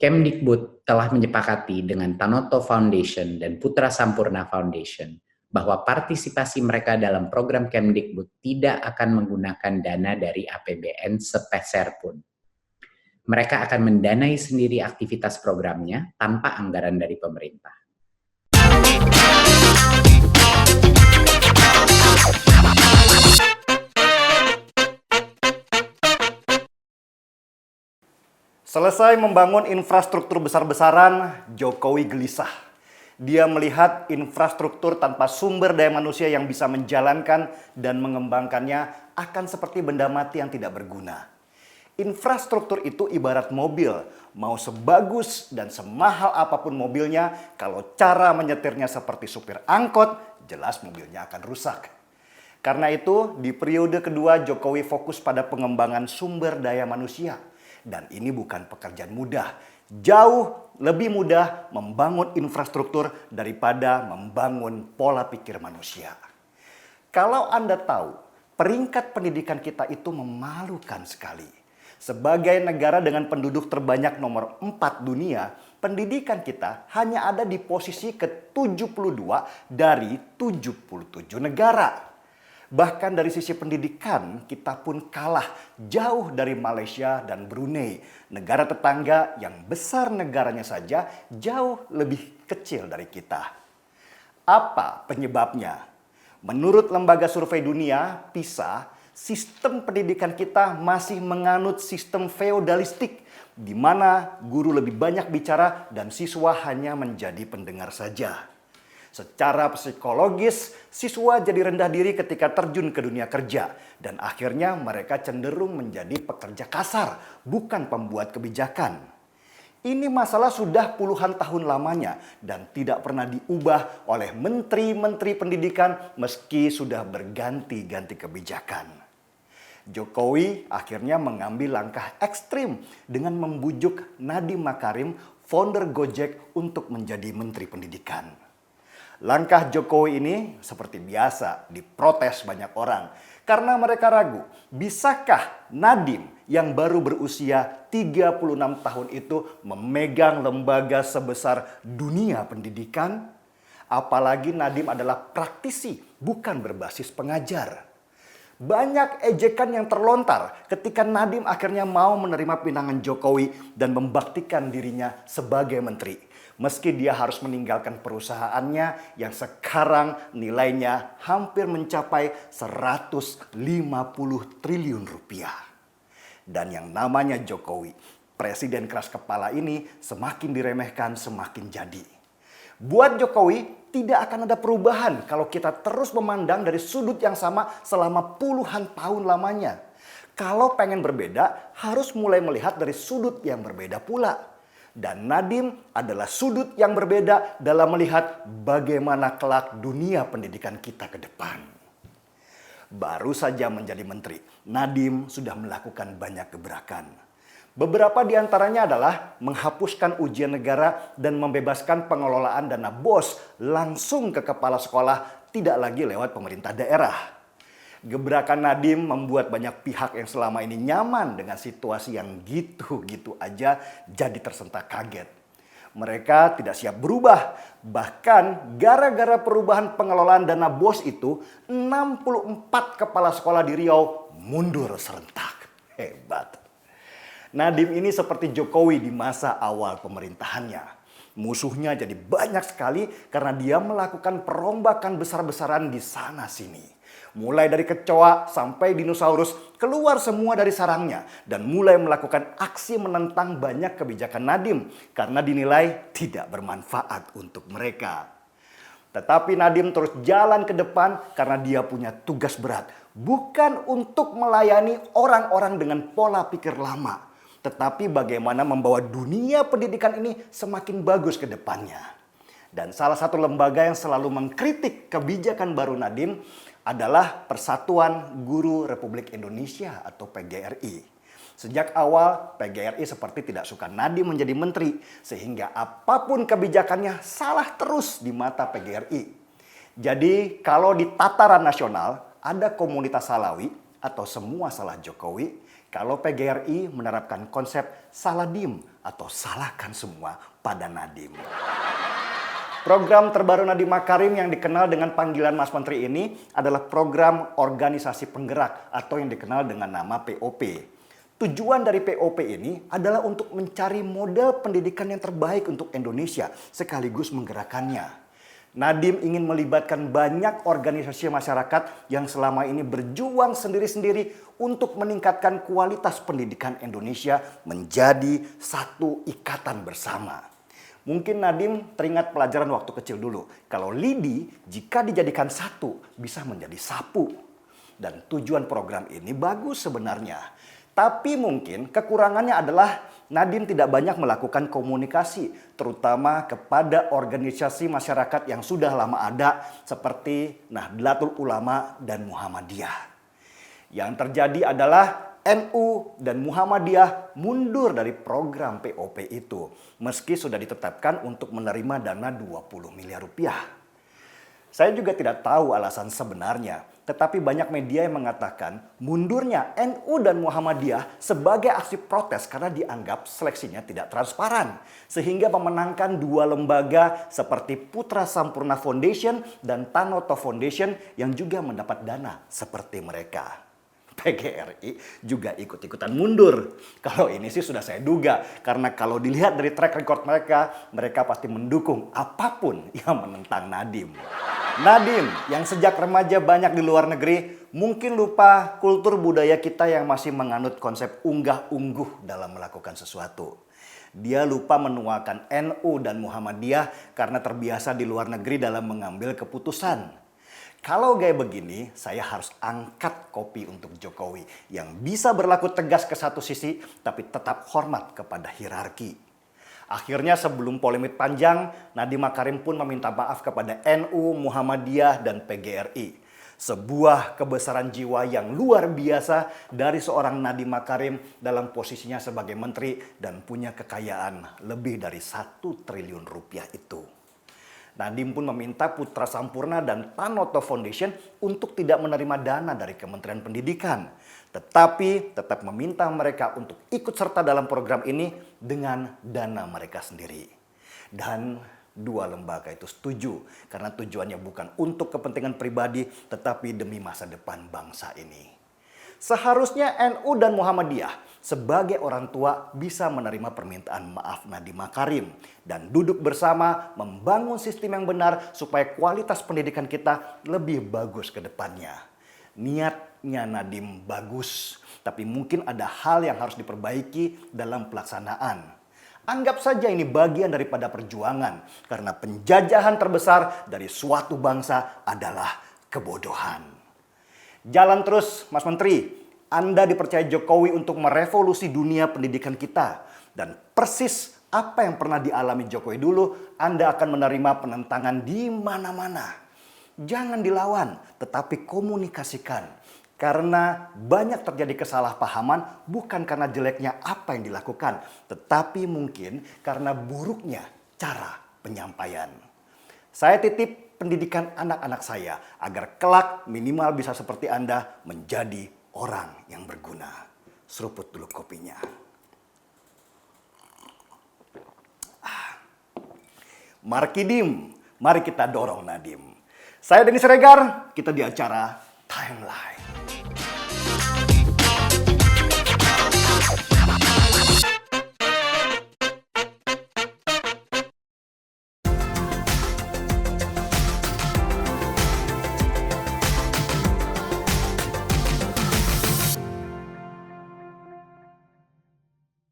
Kemdikbud telah menyepakati dengan Tanoto Foundation dan Putra Sampurna Foundation bahwa partisipasi mereka dalam program Kemdikbud tidak akan menggunakan dana dari APBN sepeser pun. Mereka akan mendanai sendiri aktivitas programnya tanpa anggaran dari pemerintah. Selesai membangun infrastruktur besar-besaran, Jokowi gelisah. Dia melihat infrastruktur tanpa sumber daya manusia yang bisa menjalankan dan mengembangkannya akan seperti benda mati yang tidak berguna. Infrastruktur itu ibarat mobil, mau sebagus dan semahal apapun mobilnya, kalau cara menyetirnya seperti supir angkot, jelas mobilnya akan rusak. Karena itu, di periode kedua Jokowi fokus pada pengembangan sumber daya manusia. Dan ini bukan pekerjaan mudah. Jauh lebih mudah membangun infrastruktur daripada membangun pola pikir manusia. Kalau Anda tahu, peringkat pendidikan kita itu memalukan sekali. Sebagai negara dengan penduduk terbanyak nomor 4 dunia, pendidikan kita hanya ada di posisi ke-72 dari 77 negara. Bahkan dari sisi pendidikan, kita pun kalah jauh dari Malaysia dan Brunei. Negara tetangga yang besar negaranya saja jauh lebih kecil dari kita. Apa penyebabnya? Menurut lembaga survei dunia, PISA, sistem pendidikan kita masih menganut sistem feodalistik, di mana guru lebih banyak bicara dan siswa hanya menjadi pendengar saja. Secara psikologis, siswa jadi rendah diri ketika terjun ke dunia kerja. Dan akhirnya mereka cenderung menjadi pekerja kasar, bukan pembuat kebijakan. Ini masalah sudah puluhan tahun lamanya dan tidak pernah diubah oleh menteri-menteri pendidikan meski sudah berganti-ganti kebijakan. Jokowi akhirnya mengambil langkah ekstrim dengan membujuk Nadiem Makarim, founder Gojek, untuk menjadi menteri pendidikan. Langkah Jokowi ini seperti biasa diprotes banyak orang karena mereka ragu, bisakah Nadiem yang baru berusia 36 tahun itu memegang lembaga sebesar dunia pendidikan? Apalagi Nadiem adalah praktisi, bukan berbasis pengajar. Banyak ejekan yang terlontar ketika Nadiem akhirnya mau menerima pinangan Jokowi dan membaktikan dirinya sebagai menteri. Meski dia harus meninggalkan perusahaannya yang sekarang nilainya hampir mencapai 150 triliun rupiah. Dan yang namanya Jokowi, presiden keras kepala ini semakin diremehkan semakin jadi. Buat Jokowi tidak akan ada perubahan kalau kita terus memandang dari sudut yang sama selama puluhan tahun lamanya. Kalau pengen berbeda harus mulai melihat dari sudut yang berbeda pula. Dan Nadiem adalah sudut yang berbeda dalam melihat bagaimana kelak dunia pendidikan kita ke depan. Baru saja menjadi menteri, Nadiem sudah melakukan banyak gebrakan. Beberapa di antaranya adalah menghapuskan ujian negara dan membebaskan pengelolaan dana BOS langsung ke kepala sekolah, tidak lagi lewat pemerintah daerah. Gebrakan Nadiem membuat banyak pihak yang selama ini nyaman dengan situasi yang gitu-gitu aja jadi tersentak kaget. Mereka tidak siap berubah. Bahkan gara-gara perubahan pengelolaan dana BOS itu, 64 kepala sekolah di Riau mundur serentak. Hebat. Nadiem ini seperti Jokowi di masa awal pemerintahannya. Musuhnya jadi banyak sekali karena dia melakukan perombakan besar-besaran di sana-sini. Mulai dari kecoa sampai dinosaurus keluar semua dari sarangnya dan mulai melakukan aksi menentang banyak kebijakan Nadiem karena dinilai tidak bermanfaat untuk mereka. Tetapi Nadiem terus jalan ke depan karena dia punya tugas berat, bukan untuk melayani orang-orang dengan pola pikir lama, tetapi bagaimana membawa dunia pendidikan ini semakin bagus ke depannya. Dan salah satu lembaga yang selalu mengkritik kebijakan baru Nadiem adalah Persatuan Guru Republik Indonesia atau PGRI. Sejak awal PGRI seperti tidak suka Nadiem menjadi menteri, sehingga apapun kebijakannya salah terus di mata PGRI. Jadi kalau di tataran nasional ada komunitas Salawi atau semua salah Jokowi, Kalau PGRI menerapkan konsep salah dim atau salahkan semua pada Nadiem. Program terbaru Nadiem Makarim yang dikenal dengan panggilan Mas Menteri ini adalah program organisasi penggerak atau yang dikenal dengan nama POP. Tujuan dari POP ini adalah untuk mencari model pendidikan yang terbaik untuk Indonesia sekaligus menggerakkannya. Nadiem ingin melibatkan banyak organisasi masyarakat yang selama ini berjuang sendiri-sendiri untuk meningkatkan kualitas pendidikan Indonesia menjadi satu ikatan bersama. Mungkin Nadiem teringat pelajaran waktu kecil dulu. Kalau lidi jika dijadikan satu bisa menjadi sapu. Dan tujuan program ini bagus sebenarnya. Tapi mungkin kekurangannya adalah Nadiem tidak banyak melakukan komunikasi, terutama kepada organisasi masyarakat yang sudah lama ada seperti Nahdlatul Ulama dan Muhammadiyah. Yang terjadi adalah NU dan Muhammadiyah mundur dari program POP itu, meski sudah ditetapkan untuk menerima dana 20 miliar rupiah. Saya juga tidak tahu alasan sebenarnya, tetapi banyak media yang mengatakan mundurnya NU dan Muhammadiyah sebagai aksi protes karena dianggap seleksinya tidak transparan. Sehingga memenangkan dua lembaga seperti Putra Sampurna Foundation dan Tanoto Foundation yang juga mendapat dana seperti mereka. PGRI juga ikut-ikutan mundur. Kalau ini sih sudah saya duga. Karena kalau dilihat dari track record mereka pasti mendukung apapun yang menentang Nadiem. Nadiem yang sejak remaja banyak di luar negeri mungkin lupa kultur budaya kita yang masih menganut konsep unggah-ungguh dalam melakukan sesuatu. Dia lupa menuakan NU dan Muhammadiyah karena terbiasa di luar negeri dalam mengambil keputusan. Kalau gaya begini, saya harus angkat kopi untuk Jokowi yang bisa berlaku tegas ke satu sisi tapi tetap hormat kepada hierarki. Akhirnya sebelum polemik panjang, Nadiem Makarim pun meminta maaf kepada NU, Muhammadiyah, dan PGRI. Sebuah kebesaran jiwa yang luar biasa dari seorang Nadiem Makarim dalam posisinya sebagai menteri dan punya kekayaan lebih dari 1 triliun rupiah itu. Nadiem pun meminta Putra Sampurna dan Tanoto Foundation untuk tidak menerima dana dari Kementerian Pendidikan. Tetapi tetap meminta mereka untuk ikut serta dalam program ini dengan dana mereka sendiri. Dan dua lembaga itu setuju karena tujuannya bukan untuk kepentingan pribadi tetapi demi masa depan bangsa ini. Seharusnya NU dan Muhammadiyah sebagai orang tua bisa menerima permintaan maaf Nadiem Makarim dan duduk bersama membangun sistem yang benar supaya kualitas pendidikan kita lebih bagus ke depannya. Niatnya Nadiem bagus, tapi mungkin ada hal yang harus diperbaiki dalam pelaksanaan. Anggap saja ini bagian daripada perjuangan karena penjajahan terbesar dari suatu bangsa adalah kebodohan. Jalan terus, Mas Menteri. Anda dipercaya Jokowi untuk merevolusi dunia pendidikan kita. Dan persis apa yang pernah dialami Jokowi dulu, Anda akan menerima penentangan di mana-mana. Jangan dilawan, tetapi komunikasikan. Karena banyak terjadi kesalahpahaman bukan karena jeleknya apa yang dilakukan, tetapi mungkin karena buruknya cara penyampaian. Saya titip pendidikan anak-anak saya agar kelak minimal bisa seperti Anda menjadi orang yang berguna. Seruput dulu kopinya. Markidim, mari kita dorong Nadiem. Saya Denny Siregar, kita di acara Timeline.